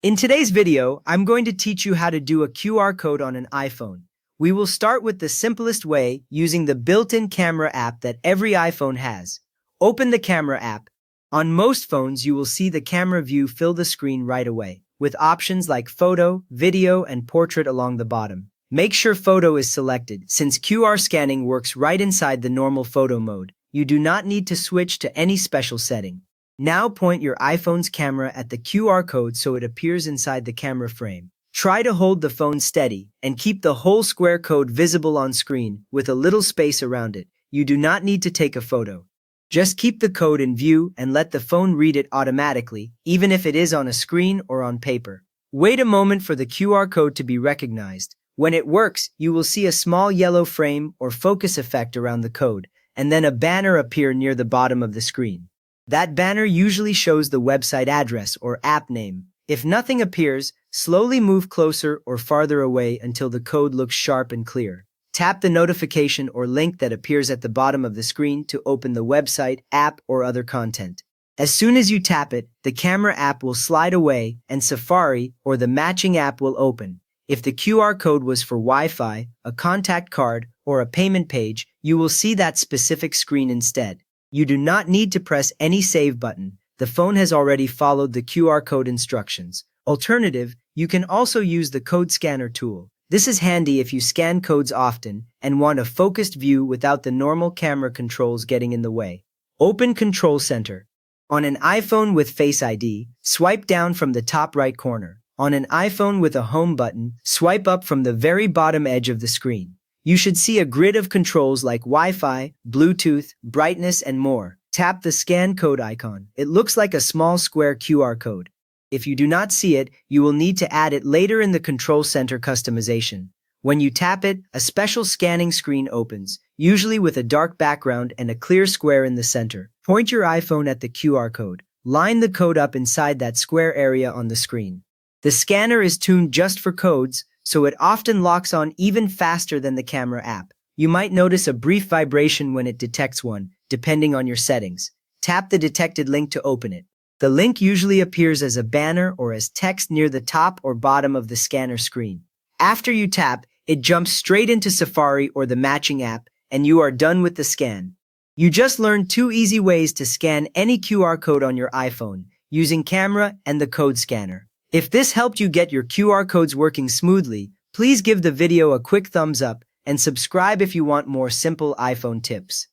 In today's video, I'm going to teach you how to do a QR code on an iPhone. We will start with the simplest way using the built-in camera app that every iPhone has. Open the camera app. On most phones, you will see the camera view fill the screen right away, with options like photo, video, and portrait along the bottom. Make sure photo is selected, since QR scanning works right inside the normal photo mode. You do not need to switch to any special setting. Now point your iPhone's camera at the QR code so it appears inside the camera frame. Try to hold the phone steady and keep the whole square code visible on screen with a little space around it. You do not need to take a photo. Just keep the code in view and let the phone read it automatically, even if it is on a screen or on paper. Wait a moment for the QR code to be recognized. When it works, you will see a small yellow frame or focus effect around the code, and then a banner appear near the bottom of the screen. That banner usually shows the website address or app name. If nothing appears, slowly move closer or farther away until the code looks sharp and clear. Tap the notification or link that appears at the bottom of the screen to open the website, app, or other content. As soon as you tap it, the camera app will slide away and Safari or the matching app will open. If the QR code was for Wi-Fi, a contact card, or a payment page, you will see that specific screen instead. You do not need to press any save button. The phone has already followed the QR code instructions. Alternative, you can also use the code scanner tool. This is handy if you scan codes often and want a focused view without the normal camera controls getting in the way. Open Control Center. On an iPhone with Face ID, swipe down from the top right corner. On an iPhone with a home button, swipe up from the very bottom edge of the screen. You should see a grid of controls like Wi-Fi, Bluetooth, brightness, and more. Tap the scan code icon. It looks like a small square QR code. If you do not see it, you will need to add it later in the Control Center customization. When you tap it, a special scanning screen opens, usually with a dark background and a clear square in the center. Point your iPhone at the QR code. Line the code up inside that square area on the screen. The scanner is tuned just for codes, so it often locks on even faster than the camera app. You might notice a brief vibration when it detects one, depending on your settings. Tap the detected link to open it. The link usually appears as a banner or as text near the top or bottom of the scanner screen. After you tap, it jumps straight into Safari or the matching app, and you are done with the scan. You just learned 2 easy ways to scan any QR code on your iPhone, using camera and the code scanner. If this helped you get your QR codes working smoothly, please give the video a quick thumbs up and subscribe if you want more simple iPhone tips.